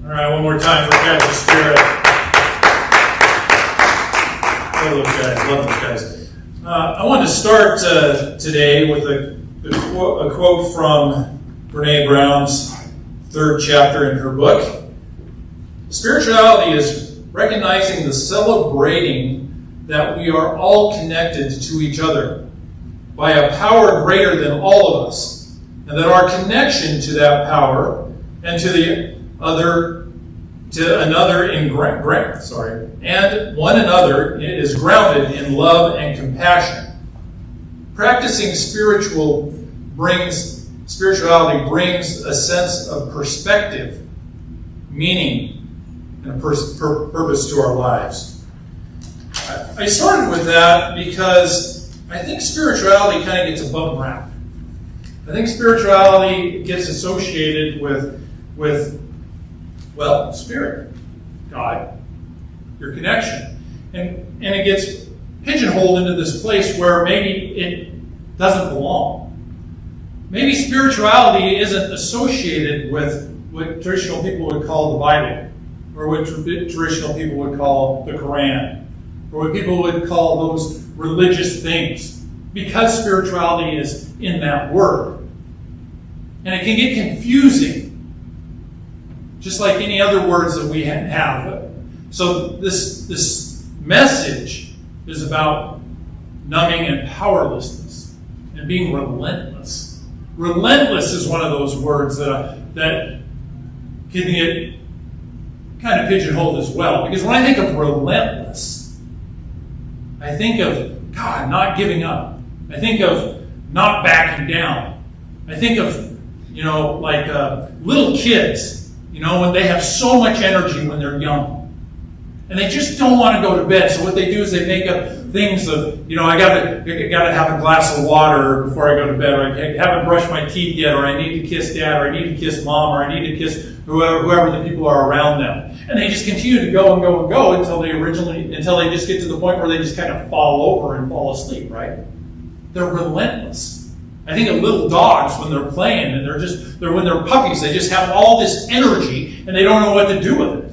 All right, one more time for Catch the Spirit. Love those guys. I wanted to start today with a quote from Brene Brown's 3rd chapter in her book. Spirituality is recognizing the celebrating that we are all connected to each other by a power greater than all of us, and that our connection to that power and to one another is grounded in love and compassion. Practicing spirituality brings a sense of perspective, meaning, and a purpose to our lives. I started with that because I think spirituality kind of gets a bum rap. I think spirituality gets associated with spirit, God, your connection. And it gets pigeonholed into this place where maybe it doesn't belong. Maybe spirituality isn't associated with what traditional people would call the Bible, or what traditional people would call the Quran, or what people would call those religious things, because spirituality is in that word. And it can get confusing, just like any other words that we have. So this message is about numbing and powerlessness and being relentless. Relentless is one of those words that can get kind of pigeonholed as well. Because when I think of relentless, I think of God not giving up. I think of not backing down. I think of, like little kids, when they have so much energy when they're young. And they just don't want to go to bed. So what they do is they make up things of, I gotta have a glass of water before I go to bed, or I haven't brushed my teeth yet, or I need to kiss dad, or I need to kiss mom, or I need to kiss whoever the people are around them. And they just continue to go and go and go until they just get to the point where they just kind of fall over and fall asleep, right? They're relentless. I think of little dogs when they're playing, and when they're puppies, they just have all this energy and they don't know what to do with it.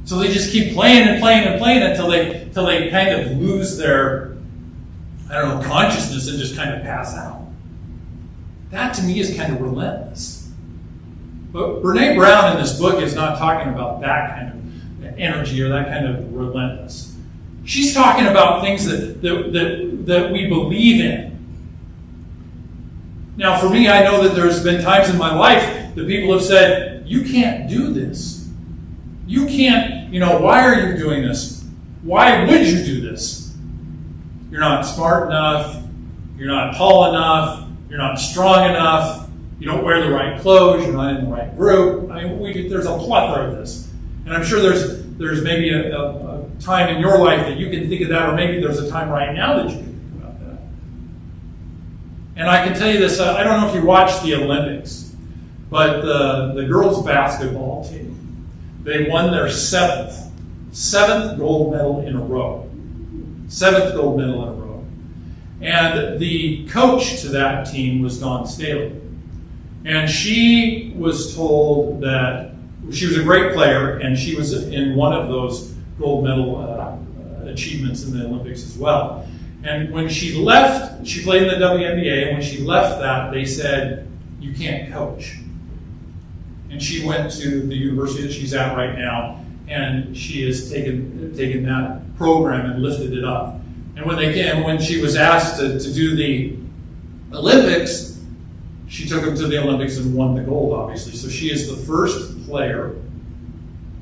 So they just keep playing and playing and playing until they kind of lose their, consciousness and just kind of pass out. That to me is kind of relentless. But Brene Brown in this book is not talking about that kind of energy or that kind of relentless. She's talking about things that we believe in. Now, for me, I know that there's been times in my life that people have said, you can't do this. You can't, why are you doing this? Why would you do this? You're not smart enough. You're not tall enough. You're not strong enough. You don't wear the right clothes. You're not in the right group. There's a plethora of this. And I'm sure there's maybe a time in your life that you can think of that, or maybe there's a time right now that you can think about that. And I can tell you this, I don't know if you watched the Olympics, but the girls' basketball team, they won their seventh gold medal in a row. 7th gold medal in a row. And the coach to that team was Dawn Staley. And she was told that she was a great player, and she was in one of those gold medal achievements in the Olympics as well. And when she left, she played in the WNBA, and when she left that, they said, you can't coach. And she went to the university that she's at right now, and she has taken that program and lifted it up. And when she was asked to do the Olympics, she took them to the Olympics and won the gold, obviously. So she is the first player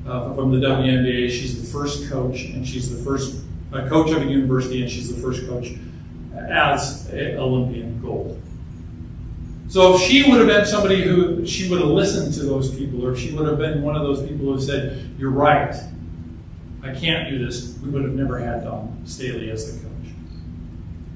from the WNBA. She's the first coach, and she's the first coach of a university, and she's the first coach as an Olympian gold. So if she would have been somebody who, she would have listened to those people, or if she would have been one of those people who said, you're right, I can't do this, we would have never had Dawn Staley as the coach.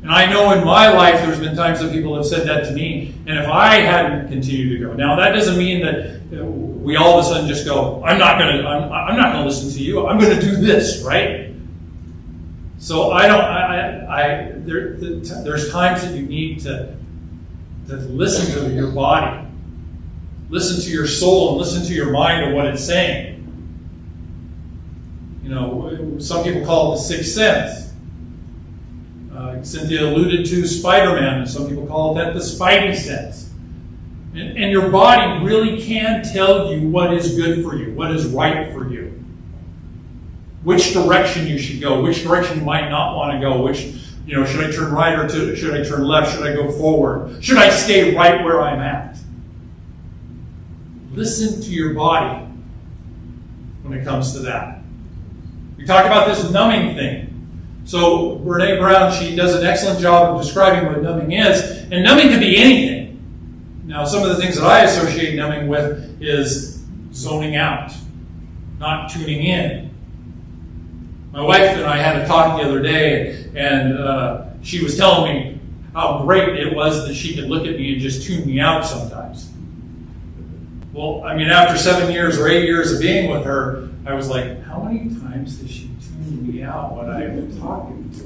And I know in my life there's been times that people have said that to me, and if I hadn't continued to go. Now that doesn't mean that we all of a sudden just go, I'm not gonna listen to you, I'm gonna do this, right? So there's times that you need to listen to your body. Listen to your soul and listen to your mind and what it's saying. You know, some people call it the sixth sense. Cynthia alluded to Spider-Man, and some people call that the Spidey sense. And your body really can tell you what is good for you, what is right for you, which direction you should go, which direction you might not want to go, which, you know, should I turn right or should I turn left, should I go forward, should I stay right where I'm at? Listen to your body when it comes to that. We talk about this numbing thing. So Brene Brown, she does an excellent job of describing what numbing is. And numbing can be anything. Now, some of the things that I associate numbing with is zoning out, not tuning in. My wife and I had a talk the other day, and she was telling me how great it was that she could look at me and just tune me out sometimes. Well, I mean, after 7 years or 8 years of being with her, I was like, how many times does she tune me out when I'm talking to her?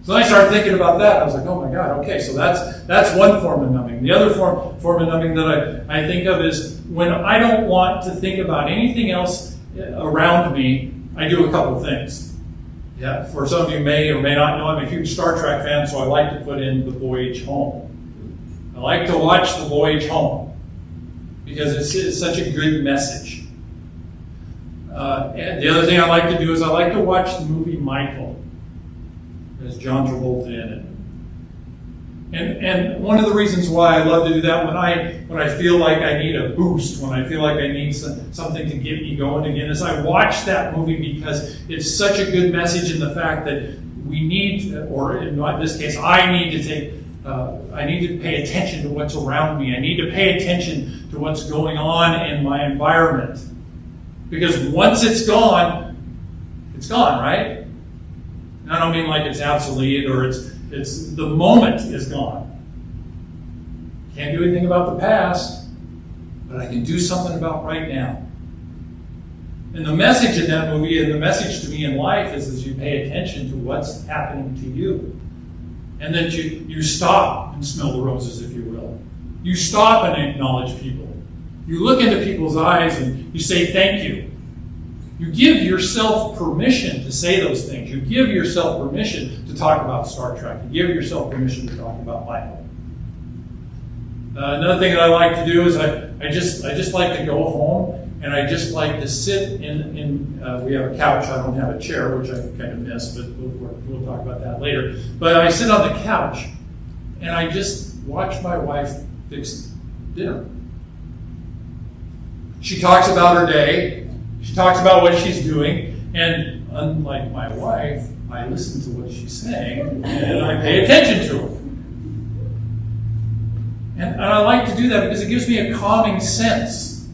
So then I started thinking about that. I was like, oh my God, okay, so that's one form of numbing. The other form of numbing that I think of is when I don't want to think about anything else around me, I do a couple things. Yeah, for some of you may or may not know, I'm a huge Star Trek fan, so I like to put in The Voyage Home. I like to watch The Voyage Home because it's such a good message. And the other thing I like to do is I like to watch the movie Michael. There's John Travolta in it. And one of the reasons why I love to do that when I feel like I need a boost, when I feel like I need something to get me going again, is I watch that movie because it's such a good message in the fact that we need, or in this case, I need to pay attention to what's around me. I need to pay attention to what's going on in my environment. Because once it's gone, right? And I don't mean like it's obsolete or it's the moment is gone. Can't do anything about the past, but I can do something about right now. And the message in that movie and the message to me in life is you pay attention to what's happening to you. And that you stop and smell the roses, if you will. You stop and acknowledge people. You look into people's eyes and you say thank you. You give yourself permission to say those things. You give yourself permission to talk about Star Trek. You give yourself permission to talk about Michael. Another thing that I like to do is I just like to go home and I just like to sit in we have a couch. I don't have a chair, which I kind of miss, but we'll talk about that later. But I sit on the couch and I just watch my wife fix dinner. She talks about her day. She talks about what she's doing. And unlike my wife, I listen to what she's saying and I pay attention to her. And I like to do that because it gives me a calming sense.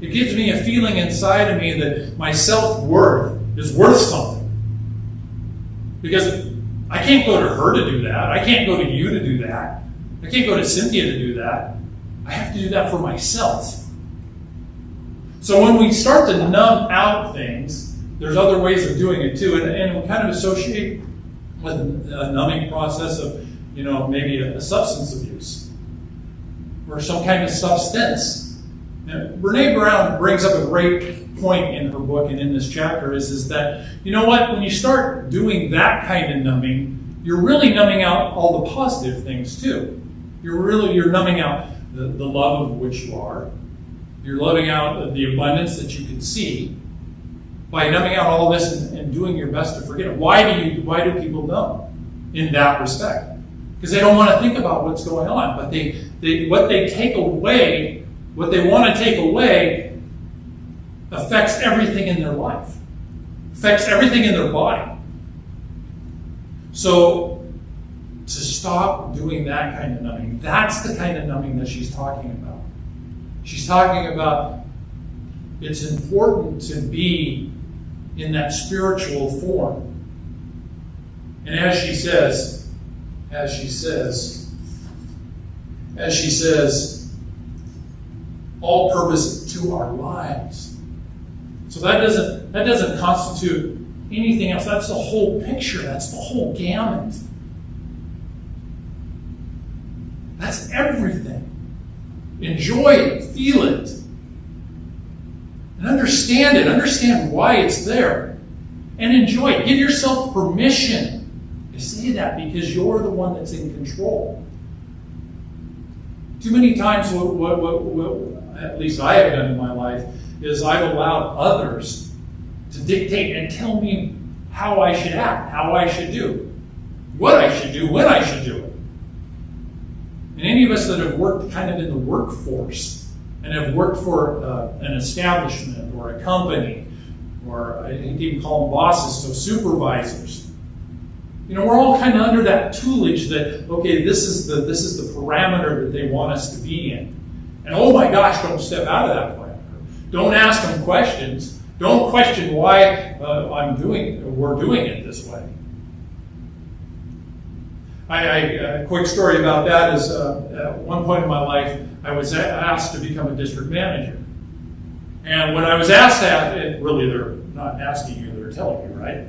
It gives me a feeling inside of me that my self-worth is worth something. Because I can't go to her to do that. I can't go to you to do that. I can't go to Cynthia to do that. I have to do that for myself. So when we start to numb out things, there's other ways of doing it too. And we kind of associate with a numbing process of, maybe a substance abuse or some kind of substance. Now, Brene Brown brings up a great point in her book and in this chapter is that, when you start doing that kind of numbing, you're really numbing out all the positive things too. You're numbing out the love of which you are. You're loving out the abundance that you can see by numbing out all this and doing your best to forget it. Why do people numb in that respect? Because they don't want to think about what's going on. But what they want to take away affects everything in their life, affects everything in their body. So to stop doing that kind of numbing, that's the kind of numbing that she's talking about. She's talking about it's important to be in that spiritual form. And as she says, all purpose to our lives. So that doesn't constitute anything else. That's the whole picture. That's the whole gamut. That's everything. Enjoy it, feel it, and understand it. Understand why it's there, and enjoy it. Give yourself permission. I say that because you're the one that's in control. Too many times, what at least I have done in my life, is I've allowed others to dictate and tell me how I should act, how I should do, what I should do, when I should do it. And any of us that have worked kind of in the workforce and have worked for an establishment or a company, or I think you can call them bosses, so supervisors. We're all kind of under that tutelage that, okay, this is the parameter that they want us to be in. And oh my gosh, don't step out of that parameter. Don't ask them questions. Don't question why we're doing it this way. A quick story about that is at one point in my life, I was asked to become a district manager. And when I was asked that, really they're not asking you, they're telling you, right?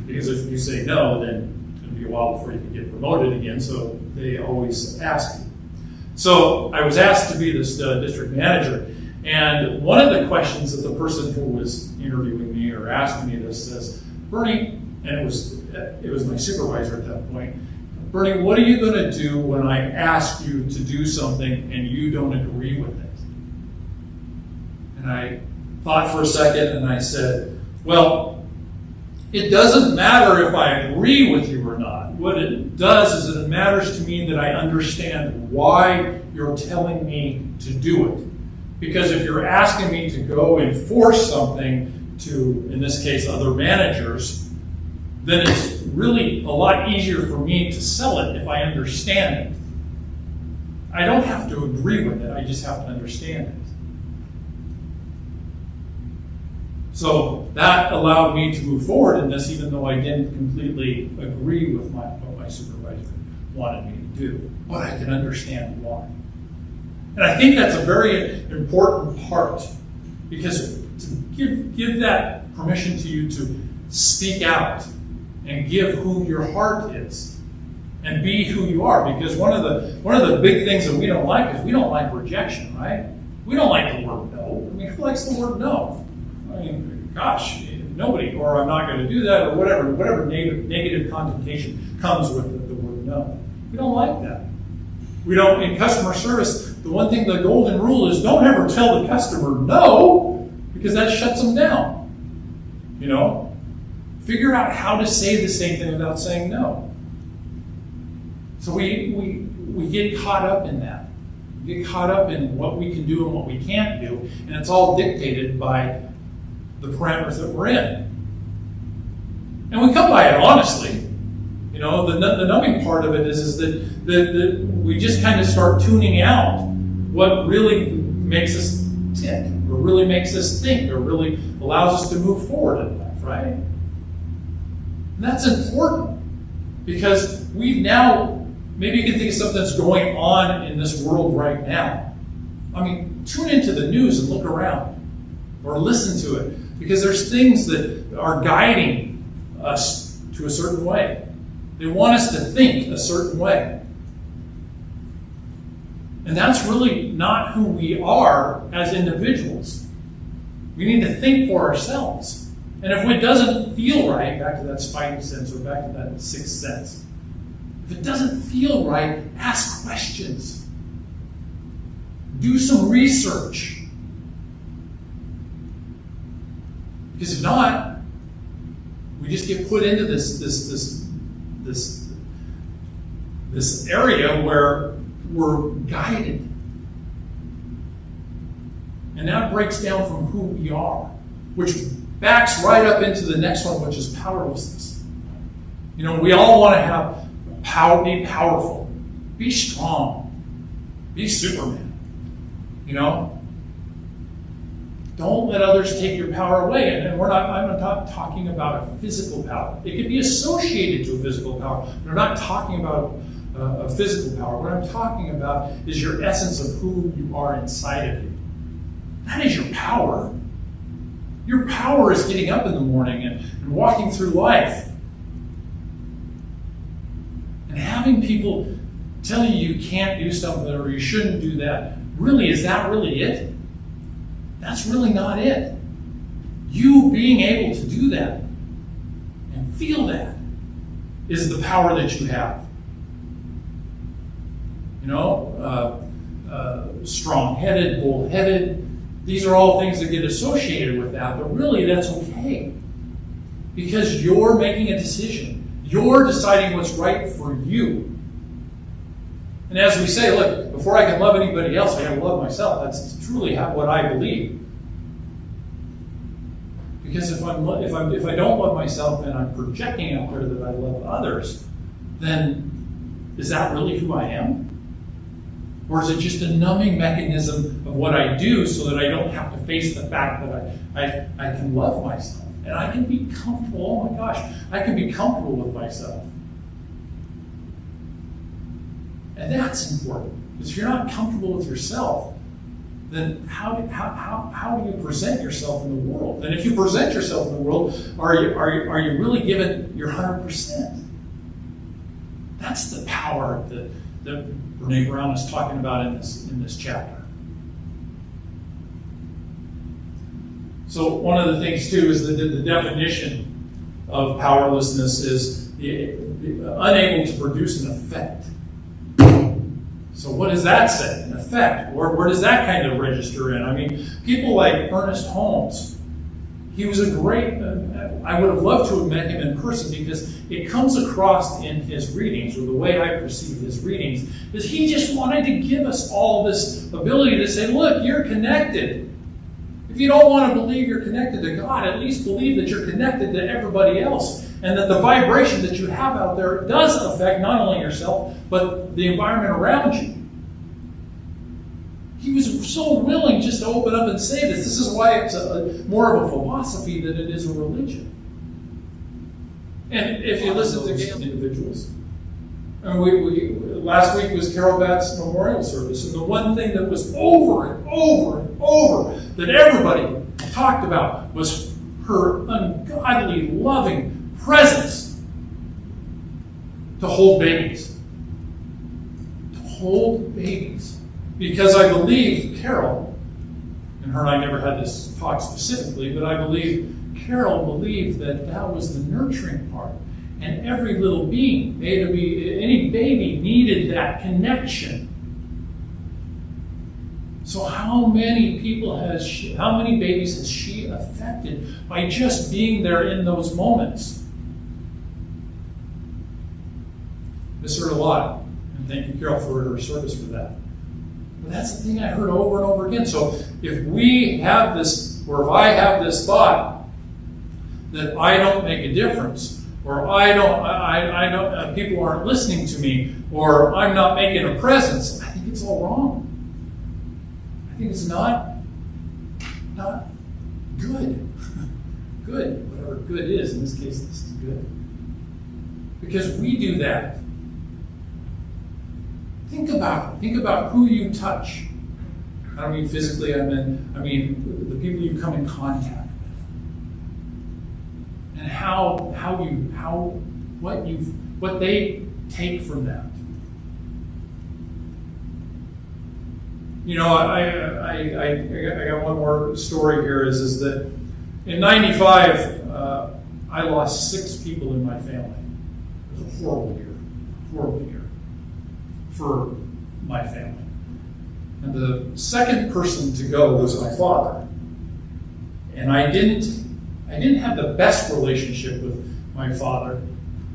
Because if you say no, then it's going to be a while before you can get promoted again, so they always ask you. So I was asked to be this district manager, and one of the questions that the person who was interviewing me or asking me this says, Bernie, and it was my supervisor at that point, Bernie, what are you going to do when I ask you to do something and you don't agree with it? And I thought for a second and I said, well, it doesn't matter if I agree with you or not. What it does is it matters to me that I understand why you're telling me to do it. Because if you're asking me to go enforce something to, in this case, other managers, then it's really a lot easier for me to sell it if I understand it. I don't have to agree with it, I just have to understand it. So that allowed me to move forward in this, even though I didn't completely agree with what my supervisor wanted me to do. But I can understand why. And I think that's a very important part, because to give that permission to you to speak out and give who your heart is and be who you are. Because one of the big things that we don't like is we don't like rejection, right? We don't like the word no. I mean, who likes the word no? I mean, gosh, nobody, or I'm not going to do that, or whatever negative connotation comes with the word no. We don't like that. We don't, in customer service, the one thing, the golden rule is don't ever tell the customer no, because that shuts them down. Figure out how to say the same thing without saying no. So we get caught up in that. We get caught up in what we can do and what we can't do, and it's all dictated by the parameters that we're in. And we come by it honestly. The numbing part of it is that we just kind of start tuning out what really makes us tick, or really makes us think, or really allows us to move forward in life, right? And that's important, because we've now, maybe you can think of something that's going on in this world right now. I mean, tune into the news and look around, or listen to it, because there's things that are guiding us to a certain way. They want us to think a certain way. And that's really not who we are as individuals. We need to think for ourselves. And if it doesn't feel right, back to that spidey sense or back to that sixth sense, if it doesn't feel right, ask questions. Do some research. Because if not, we just get put into this area where we're guided. And that breaks down from who we are, which backs right up into the next one, which is powerlessness. We all want to have power, be powerful, be strong, be Superman. Don't let others take your power away. And I'm not talking about a physical power. It could be associated to a physical power. We're not talking about a physical power. What I'm talking about is your essence of who you are inside of you. That is your power. Your power is getting up in the morning and walking through life. And having people tell you you can't do something or you shouldn't do that really, is that really it? That's really not it. You being able to do that and feel that is the power that you have. Strong-headed, bull-headed, these are all things that get associated with that, but really that's okay. Because you're making a decision. You're deciding what's right for you. And as we say, look, before I can love anybody else, I got to love myself. That's truly what I believe. Because if I don't love myself and I'm projecting out there that I love others, then is that really who I am? Or is it just a numbing mechanism of what I do so that I don't have to face the fact that I can love myself and I can be comfortable? Oh my gosh, I can be comfortable with myself. And that's important. Because if you're not comfortable with yourself, then how do you present yourself in the world? And if you present yourself in the world, are you really giving your 100%? That's the power that Brene Brown is talking about in this chapter. So one of the things too is that the definition of powerlessness is unable to produce an effect. So what does that say? An effect. Where does that kind of register in? I mean, people like Ernest Holmes, he was a great, I would have loved to have met him in person because it comes across in his readings, or the way I perceive his readings, is he just wanted to give us all this ability to say, look, you're connected. If you don't want to believe you're connected to God, at least believe that you're connected to everybody else, and that the vibration that you have out there does affect not only yourself, but the environment around you. He was so willing just to open up and say this. This is why it's more of a philosophy than it is a religion. And if you listen to individuals, and last week was Carol Batt's memorial service, and the one thing that was over and over and over that everybody talked about was her ungodly, loving presence to hold babies. To hold babies. Because I believe Carol, and her and I never had this talk specifically, but I believe Carol believed that was the nurturing part. And every little being, any baby needed that connection. So how many babies has she affected by just being there in those moments? Miss her a lot. And thank you, Carol, for her service for that. But that's the thing I heard over and over again. So if we have this, or if I have this thought that I don't make a difference, or I don't, people aren't listening to me, or I'm not making a presence, I think it's all wrong. I think it's not good. Good, whatever good is. In this case, this is good. Because we do that. Think about it. Think about who you touch. I don't mean physically, I mean the people you come in contact with. And what they take from that. You know, I got one more story here is that in 95, I lost 6 people in my family. It was a horrible year for my family. And the second person to go was my father. And I didn't have the best relationship with my father,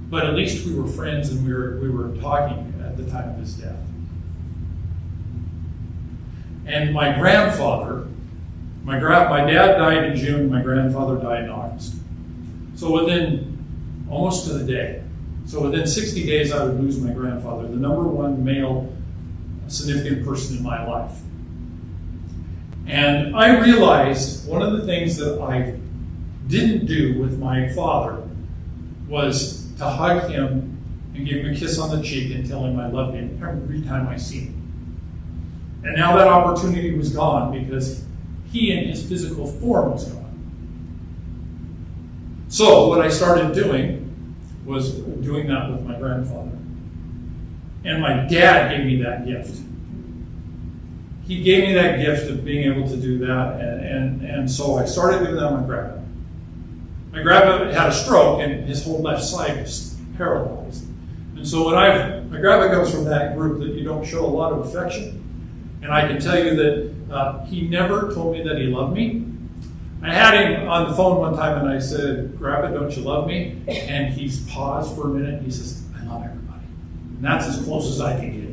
but at least we were friends and we were talking at the time of his death. And my grandfather, my dad died in June, my grandfather died in August. So almost to the day, so within 60 days I would lose my grandfather, the number one male significant person in my life. And I realized one of the things that I didn't do with my father was to hug him and give him a kiss on the cheek and tell him I loved him every time I see him. And now that opportunity was gone because he in his physical form was gone. So what I started doing was doing that with my grandfather. And my dad gave me that gift. he gave me that gift of being able to do that, and so I started doing that on my grandpa. My grandpa had a stroke, and his whole left side was paralyzed. And so my grandpa comes from that group that you don't show a lot of affection. And I can tell you that he never told me that he loved me. I had him on the phone one time, and I said, "Grandpa, don't you love me?" And he's paused for a minute, and he says, "I love everybody." And that's as close as I can get.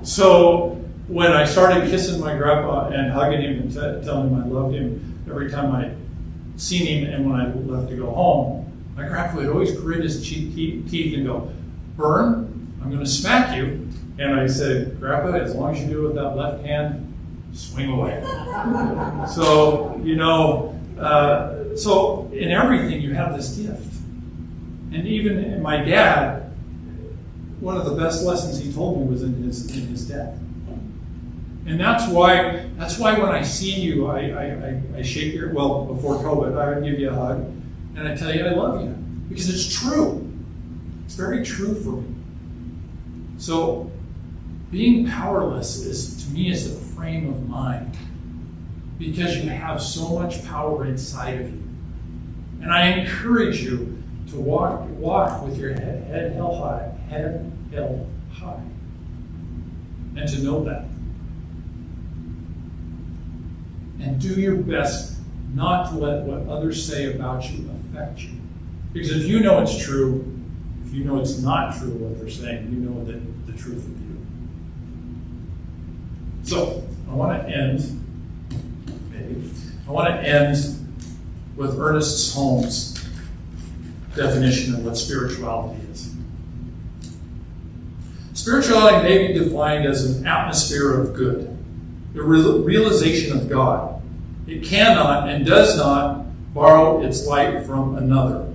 So when I started kissing my grandpa and hugging him and telling him I loved him every time I seen him, and when I left to go home, my grandpa would always grit his teeth and go, "Bern, I'm going to smack you." And I said, "Grandpa, as long as you do it with that left hand, swing away." So, so in everything you have this gift. And even in my dad, one of the best lessons he told me was in his death. And that's why when I see you, I shake your, well, before COVID, I would give you a hug, and I tell you I love you. Because it's true. It's very true for me. So being powerless to me is the frame of mind. Because you have so much power inside of you. And I encourage you to walk with your head held high, and to know that. And do your best not to let what others say about you affect you. Because if you know it's true, if you know it's not true what they're saying, you know the truth of you. So, I want to end with Ernest Holmes' definition of what spirituality is. Spirituality may be defined as an atmosphere of good, a realization of God. It cannot and does not borrow its light from another,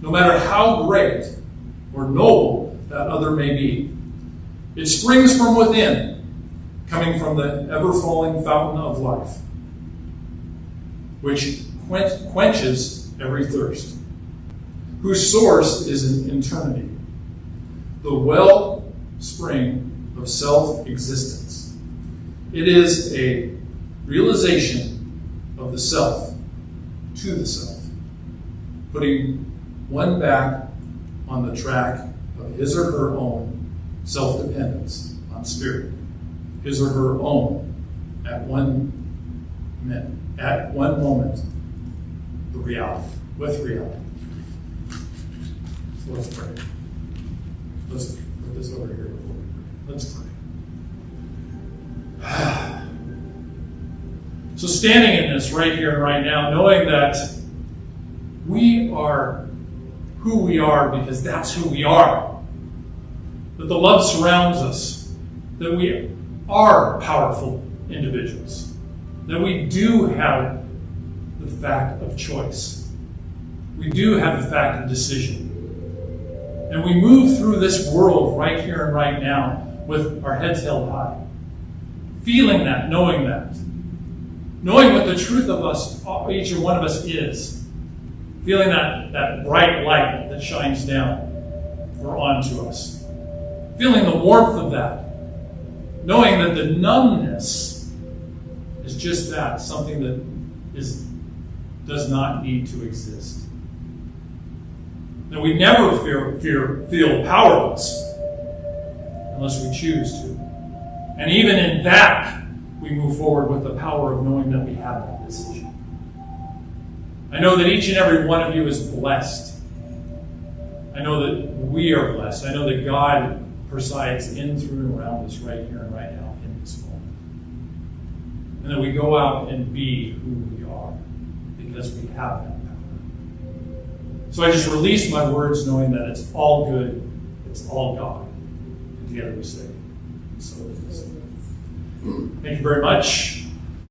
no matter how great or noble that other may be. It springs from within, coming from the ever-flowing fountain of life, which quenches every thirst, whose source is in eternity, the wellspring of self-existence. It is a realization of the self to the self, putting one back on the track of his or her own self-dependence on spirit, his or her own at one moment, with reality. So let's pray. Let's put this over here before we pray. Let's pray. So standing in this right here and right now, knowing that we are who we are because that's who we are, that the love surrounds us, that we are powerful individuals, that we do have the fact of choice. We do have the fact of decision. And we move through this world right here and right now with our heads held high. Feeling that, knowing what the truth of us, each and one of us is. Feeling that bright light that shines down or onto us. Feeling the warmth of that. Knowing that the numbness is just that, something that does not need to exist. That we never feel powerless unless we choose to. And even in that, we move forward with the power of knowing that we have that decision. I know that each and every one of you is blessed. I know that we are blessed. I know that God presides in, through, and around us right here and right now in this moment. And that we go out and be who we are because we have that power. So I just release my words knowing that it's all good, it's all God. And together we say, so it is. Thank you very much.